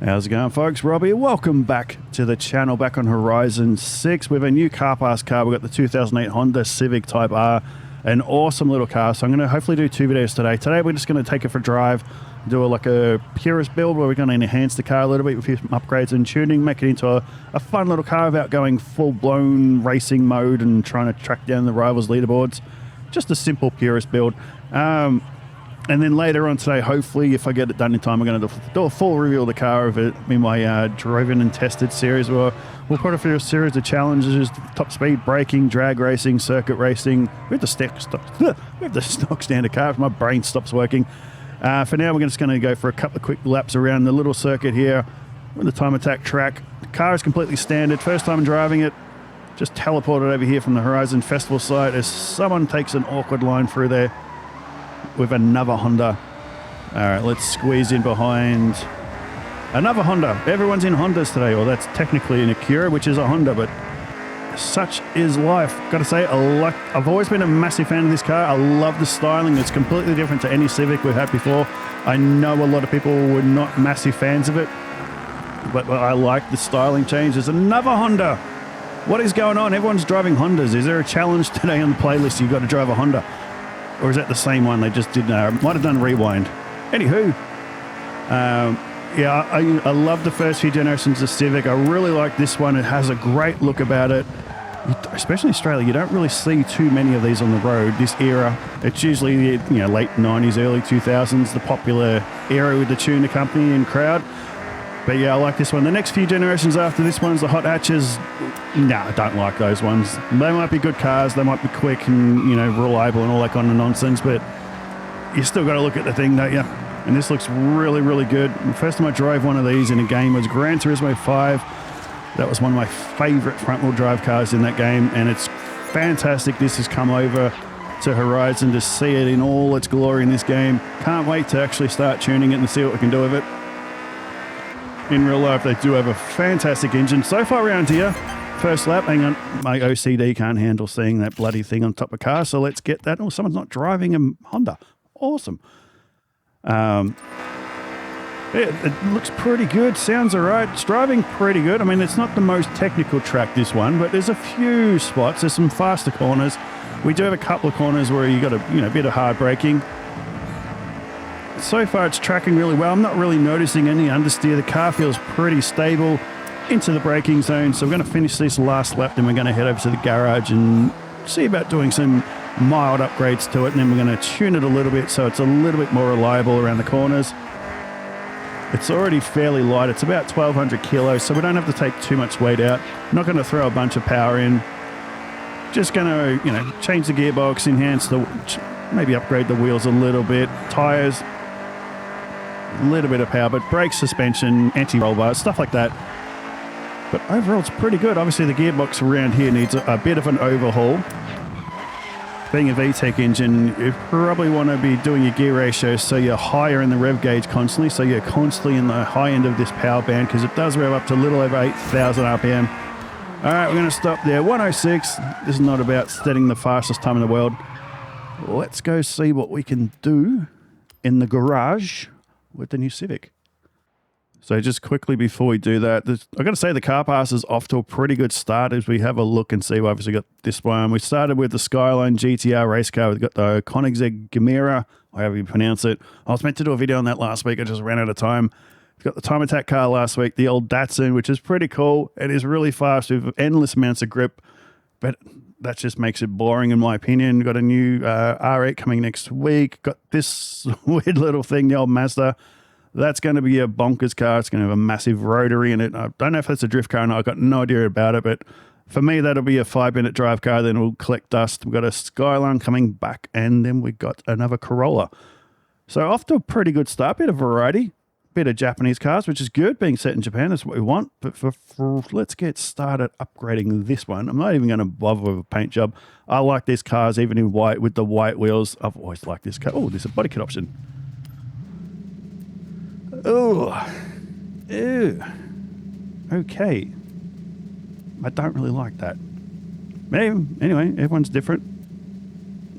How's it going, folks? Robbie, welcome back to the channel, back on Horizon 6 with a new car pass car. We've got the 2008 Honda Civic Type R, an awesome little car. So I'm going to hopefully do two videos today. Today we're just going to take it for a drive, do a Purist build where we're going to enhance the car a little bit with some upgrades and tuning, make it into a fun little car without going full-blown racing mode and trying to track down the rivals' leaderboards. Just a simple Purist build. And then later on today, hopefully, if I get it done in time, I'm going to do a full review of the car of it in my driven and tested series. Where we'll put it through a series of challenges: top speed, braking, drag racing, circuit racing. We have the stock standard car. My brain stops working. For now, we're just going to go for a couple of quick laps around the little circuit here with the time attack track. The car is completely standard. First time driving it, just teleported over here from the Horizon Festival site as someone takes an awkward line through there with another Honda. All right, let's squeeze in behind another Honda. Everyone's in Hondas today. Well, that's technically an Acura, which is a Honda, but such is life. Got to say, I've always been a massive fan of this car. I love the styling. It's completely different to any Civic we've had before. I know a lot of people were not massive fans of it, but I like the styling change. There's another Honda. What is going on? Everyone's driving Hondas. Is there a challenge today on the playlist? You've got to drive a Honda. Or is that the same one they just did? Might have done rewind. Anywho, yeah, I love the first few generations of Civic. I really like this one. It has a great look about it. Especially in Australia, you don't really see too many of these on the road this era. It's usually late 90s, early 2000s, the popular era with the tuner company and crowd. But yeah, I like this one. The next few generations after this one's the hot hatches. Nah, I don't like those ones. They might be good cars, they might be quick and reliable and all that kind of nonsense, but you still got to look at the thing, don't you? And this looks really, really good. The first time I drove one of these in a game was Gran Turismo 5. That was one of my favorite front-wheel drive cars in that game, and it's fantastic. This has come over to Horizon to see it in all its glory in this game. Can't wait to actually start tuning it and see what we can do with it. In real life, they do have a fantastic engine. So far around here, first lap, hang on, my OCD can't handle seeing that bloody thing on top of a car, so let's get that. Oh, someone's not driving a Honda. Awesome. It looks pretty good. Sounds all right. It's driving pretty good. I mean, it's not the most technical track, this one, but there's a few spots. There's some faster corners. We do have a couple of corners where you got a bit of hard braking. So far, it's tracking really well. I'm not really noticing any understeer. The car feels pretty stable into the braking zone. So we're going to finish this last lap, then we're going to head over to the garage and see about doing some mild upgrades to it. And then we're going to tune it a little bit so it's a little bit more reliable around the corners. It's already fairly light. It's about 1,200 kilos, so we don't have to take too much weight out. I'm not going to throw a bunch of power in. Just going to, change the gearbox, maybe upgrade the wheels a little bit, tires, a little bit of power, but brake, suspension, anti-roll bars, stuff like that. But overall, it's pretty good. Obviously, the gearbox around here needs a bit of an overhaul. Being a VTEC engine, you probably want to be doing your gear ratio so you're higher in the rev gauge constantly, so you're constantly in the high end of this power band, because it does rev up to a little over 8,000 RPM. All right, we're going to stop there. 106. This is not about setting the fastest time in the world. Let's go see what we can do in the garage with the new Civic. So just quickly before we do that, I've got to say the car pass is off to a pretty good start as we have a look and see. We've obviously got this one. We started with the Skyline GTR race car. We've got the Koenigsegg Gemera, however you pronounce it. I was meant to do a video on that last week. I just ran out of time. We've got the time attack car last week, the old Datsun, which is pretty cool. It is really fast with endless amounts of grip, but that just makes it boring in my opinion. Got a new R8 coming next week. Got this weird little thing, the old Mazda. That's going to be a bonkers car. It's going to have a massive rotary in it. I don't know if that's a drift car or not. I've got no idea about it, but for me, that'll be a 5-minute drive car. Then we'll collect dust. We've got a Skyline coming back, and then we've got another Corolla. So off to a pretty good start. Bit of variety, bit of Japanese cars, which is good. Being set in Japan, that's what we want. But let's get started upgrading this one. I'm not even going to bother with a paint job. I like these cars, even in white, with the white wheels. I've always liked this car. Oh, there's a body kit option. Oh, ew. Okay. I don't really like that. Anyway, everyone's different.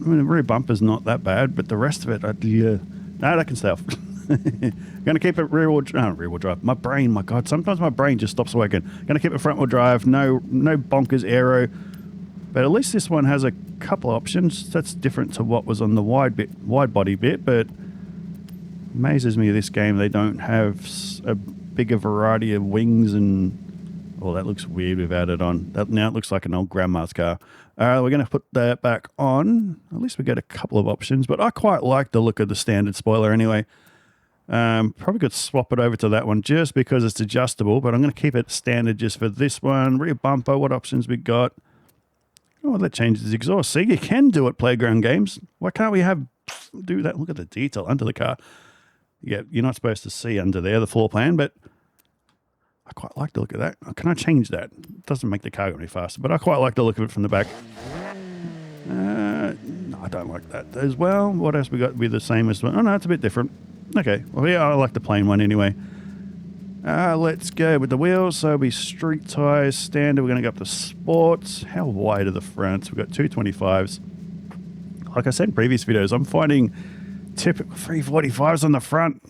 I mean, the rear bumper's not that bad, but the rest of it, no, that can stay off. Going to keep it rear-wheel drive. My brain, my God, sometimes my brain just stops working. Going to keep it front-wheel drive. No bonkers aero. But at least this one has a couple of options. That's different to what was on the wide body bit, but amazes me this game they don't have a bigger variety of wings and... Oh, that looks weird without it on. Now it looks like an old grandma's car. We're going to put that back on. At least we get a couple of options, but I quite like the look of the standard spoiler anyway. Probably could swap it over to that one just because it's adjustable, but I'm going to keep it standard just for this one. Rear bumper, what options we got? Oh, that changes the exhaust. See, you can do it, Playground Games. Why can't we do that? Look at the detail under the car. Yeah, you're not supposed to see under there, the floor plan, but I quite like the look of that. Can I change that? It doesn't make the car go any faster, but I quite like the look of it from the back. No, I don't like that as well. What else we got to be the same as... Oh, no, it's a bit different. Okay, well, yeah, I like the plain one anyway. Let's go with the wheels. So it'll be street tyres, standard. We're going to go up to sports. How wide are the fronts? We've got 225s. Like I said in previous videos, I'm finding typical 345s on the front.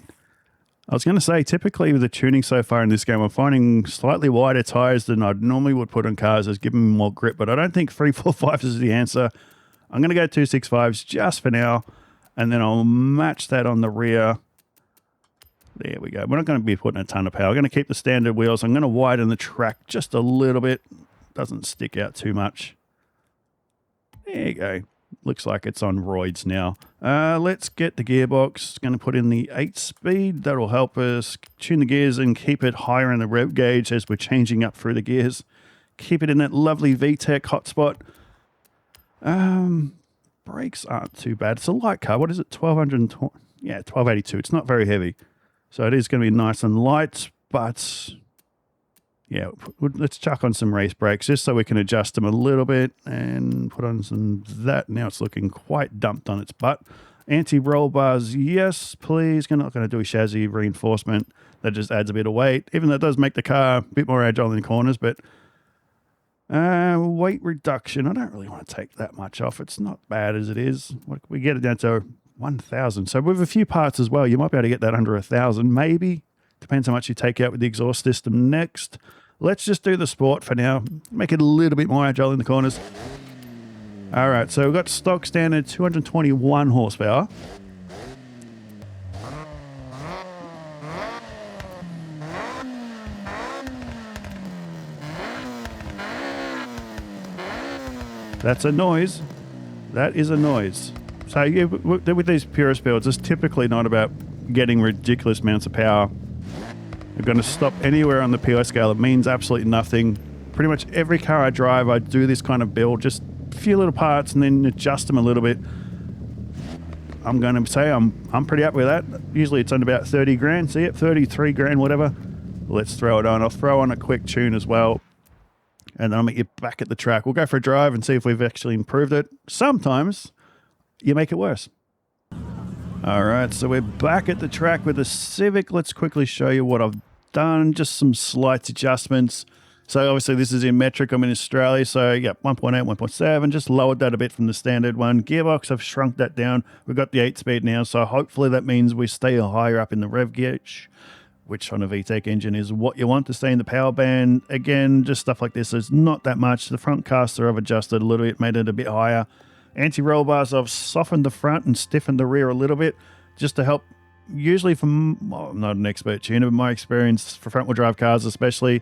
I was going to say, typically with the tuning so far in this game, I'm finding slightly wider tyres than I normally would put on cars as giving me more grip, but I don't think 345s is the answer. I'm going to go 265s just for now, and then I'll match that on the rear. There we go. We're not going to be putting a ton of power. I'm going to keep the standard wheels. I'm going to widen the track just a little bit. Doesn't stick out too much. There you go. Looks like it's on roids now. Let's get the gearbox. Going to put in the 8-speed. That'll help us tune the gears and keep it higher in the rev gauge as we're changing up through the gears. Keep it in that lovely VTEC hotspot. Brakes aren't too bad. It's a light car. What is it? 1220? Yeah, 1282. It's not very heavy. So it is going to be nice and light, but... yeah, let's chuck on some race brakes just so we can adjust them a little bit and put on some that. Now it's looking quite dumped on its butt. Anti-roll bars, yes, please. We're not going to do a chassis reinforcement. That just adds a bit of weight, even though it does make the car a bit more agile in corners. But weight reduction, I don't really want to take that much off. It's not bad as it is. We get it down to 1,000. So with a few parts as well, you might be able to get that under 1,000, maybe. Depends how much you take out with the exhaust system next. Let's just do the sport for now. Make it a little bit more agile in the corners. All right, so we've got stock standard 221 horsepower. That's a noise. That is a noise. So yeah, with these Purist builds, it's typically not about getting ridiculous amounts of power. We're going to stop anywhere on the PI scale. It means absolutely nothing. Pretty much every car I drive, I do this kind of build, just a few little parts and then adjust them a little bit. I'm going to say I'm pretty happy with that. Usually it's on about 30 grand. See it? 33 grand, whatever. Let's throw it on. I'll throw on a quick tune as well. And then I'll meet you back at the track. We'll go for a drive and see if we've actually improved it. Sometimes you make it worse. All right, so we're back at the track with the Civic. Let's quickly show you what I've done. Just some slight adjustments. So obviously this is in metric. I'm in Australia. So yeah, 1.8, 1.7. Just lowered that a bit from the standard one. Gearbox, I've shrunk that down. We've got the 8-speed now. So hopefully that means we stay higher up in the rev gauge, which on a VTEC engine is what you want to stay in the power band. Again, just stuff like this. There's not that much. The front caster I've adjusted a little bit, made it a bit higher. Anti-roll bars, I've softened the front and stiffened the rear a little bit just to help. Usually I'm not an expert tuner, but my experience for front-wheel drive cars, especially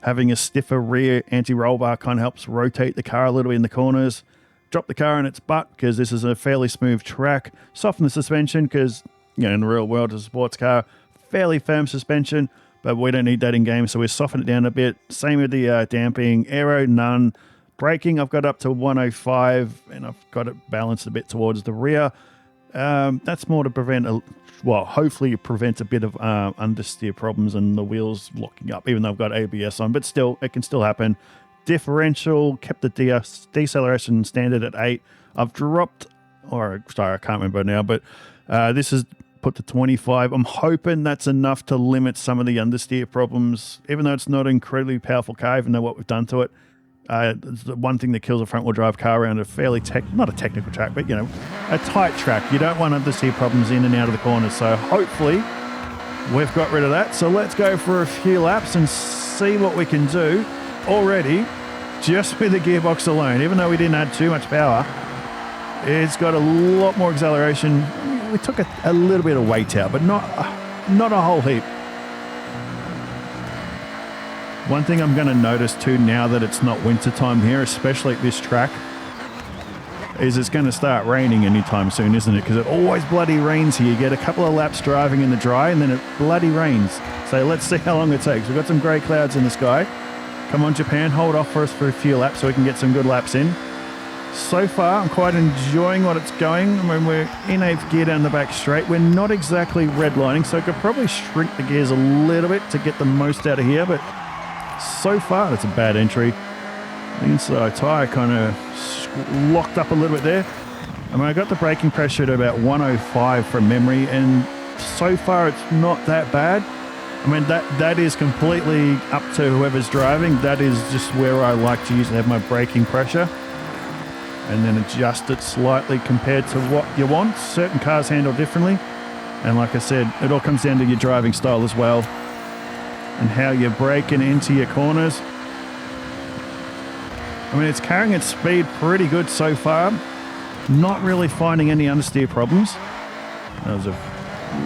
having a stiffer rear anti-roll bar kind of helps rotate the car a little bit in the corners. Drop the car in its butt because this is a fairly smooth track. Soften the suspension because, you know, in the real world, as a sports car, fairly firm suspension, but we don't need that in game, so we soften it down a bit. Same with the damping. Aero, none. Braking, I've got up to 105, and I've got it balanced a bit towards the rear. That's more to prevent, hopefully prevent a bit of understeer problems and the wheels locking up, even though I've got ABS on, but still, it can still happen. Differential, kept the deceleration standard at 8. I've dropped, I can't remember now, but this is put to 25. I'm hoping that's enough to limit some of the understeer problems, even though it's not an incredibly powerful car, even though what we've done to it. It's the one thing that kills a front-wheel drive car around a fairly not a technical track, but, you know, a tight track. You don't want understeer problems in and out of the corners. So hopefully We've got rid of that. So let's go for a few laps and see what we can do already just with the gearbox alone. Even though we didn't add too much power, it's got a lot more acceleration. We took a little bit of weight out, but not a whole heap. One thing I'm going to notice too now that it's not winter time here, especially at this track, is it's going to start raining anytime soon, isn't it? Because it always bloody rains here. You get a couple of laps driving in the dry and then it bloody rains. So let's see how long it takes. We've got some grey clouds in the sky. Come on, Japan, hold off for us for a few laps so we can get some good laps in. So far, I'm quite enjoying what it's going. I mean, we're in 8th gear down the back straight. We're not exactly redlining, so I could probably shrink the gears a little bit to get the most out of here, but so far, that's a bad entry. The inside tyre kind of locked up a little bit there. I mean, I got the braking pressure at about 105 from memory, and so far it's not that bad. I mean, that is completely up to whoever's driving. That is just where I like to usually have my braking pressure and then adjust it slightly compared to what you want. Certain cars handle differently. And like I said, it all comes down to your driving style as well and how you're braking into your corners. I mean, it's carrying its speed pretty good so far. Not really finding any understeer problems. That was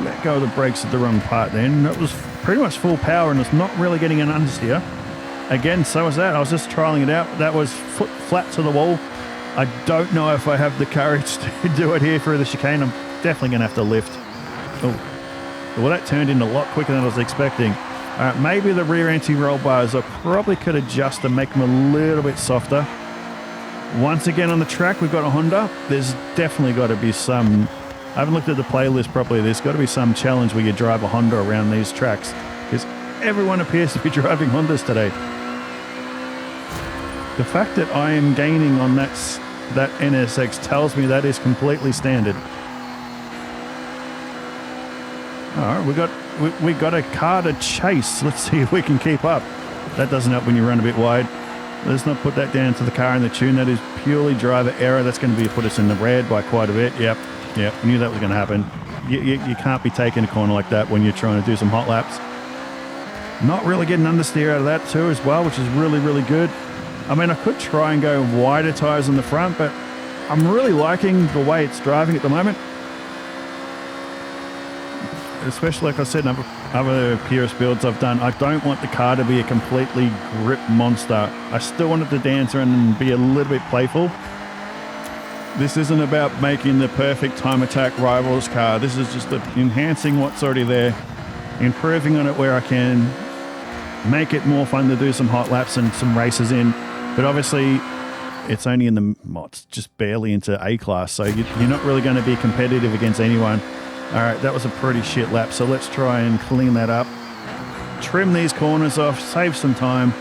let go of the brakes at the wrong part then. That was pretty much full power and it's not really getting an understeer. Again, so was that. I was just trialing it out. That was foot flat to the wall. I don't know if I have the courage to do it here through the chicane. I'm definitely going to have to lift. Oh, well, that turned in a lot quicker than I was expecting. Maybe the rear anti-roll bars I probably could adjust to make them a little bit softer. Once again on the track, we've got a Honda. There's definitely got to be some... I haven't looked at the playlist properly. There's got to be some challenge where you drive a Honda around these tracks because everyone appears to be driving Hondas today. The fact that I am gaining on that NSX tells me that is completely standard. All right, we got a car to chase. Let's see if we can keep up. That doesn't help when you run a bit wide. Let's not put that down to the car in the tune. That is purely driver error. That's going to put us in the red by quite a bit. Yep, knew that was going to happen. You can't be taking a corner like that when you're trying to do some hot laps. Not really getting understeer out of that too as well, which is really, really good. I mean, I could try and go wider tyres on the front, but I'm really liking the way it's driving at the moment. Especially, like I said, in other Purist builds I've done, I don't want the car to be a completely grip monster. I still want it to dance around and be a little bit playful. This isn't about making the perfect time attack rivals car. This is just enhancing what's already there, improving on it where I can, make it more fun to do some hot laps and some races in. But obviously, it's only in the mods, just barely into A-class, so you're not really going to be competitive against anyone. All right, that was a pretty shit lap, so let's try and clean that up. Trim these corners off, save some time.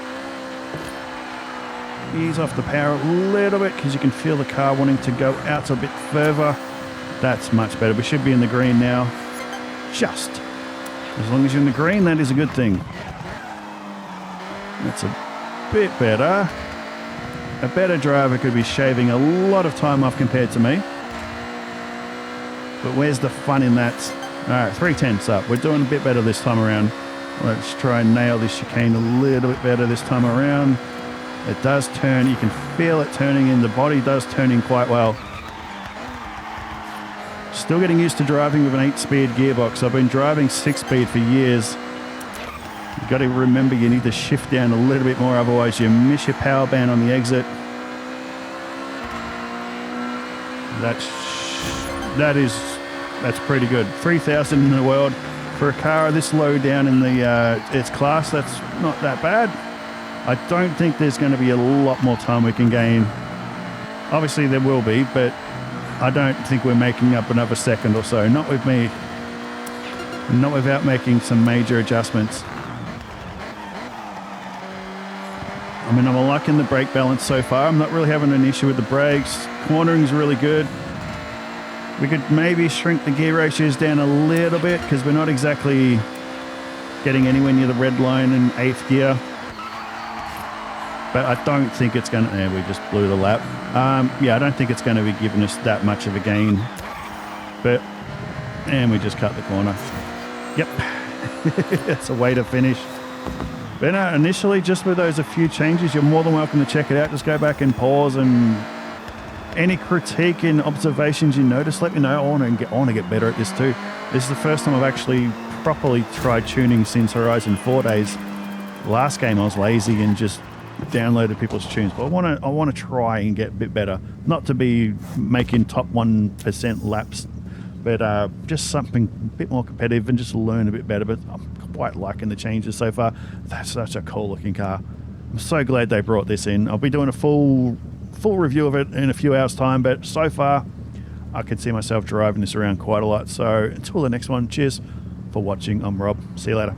Ease off the power a little bit because you can feel the car wanting to go out a bit further. That's much better. We should be in the green now. Just. As long as you're in the green, that is a good thing. That's a bit better. A better driver could be shaving a lot of time off compared to me. But where's the fun in that? All right, 3/10 up. We're doing a bit better this time around. Let's try and nail this chicane a little bit better this time around. It does turn. You can feel it turning in. The body does turn in quite well. Still getting used to driving with an 8-speed gearbox. I've been driving 6-speed for years. You've got to remember you need to shift down a little bit more, otherwise you miss your power band on the exit. That's pretty good. 3,000 in the world for a car this low down in its class. That's not that bad. I don't think there's going to be a lot more time we can gain. Obviously there will be, but I don't think we're making up another second or so. Not with me. Not without making some major adjustments. I mean, I'm liking the brake balance so far. I'm not really having an issue with the brakes. Cornering's really good. We could maybe shrink the gear ratios down a little bit because we're not exactly getting anywhere near the red line in 8th gear. But I don't think it's going to... Yeah, we just blew the lap. Yeah, I don't think it's going to be giving us that much of a gain. But... And we just cut the corner. Yep. That's a way to finish. But initially, just with those a few changes, you're more than welcome to check it out. Just go back and pause, and any critique and observations you notice, let me know. I want to get better at this too. This is the first time I've actually properly tried tuning since Horizon 4 days. Last game I was lazy and just downloaded people's tunes, but I want to try and get a bit better. Not to be making top 1% laps, but just something a bit more competitive and just learn a bit better. But I'm quite liking the changes so far. That's such a cool looking car. I'm so glad they brought this in. I'll be doing a full review of it in a few hours time, but so far I can see myself driving this around quite a lot. So until the next one, cheers for watching. I'm Rob. See you later.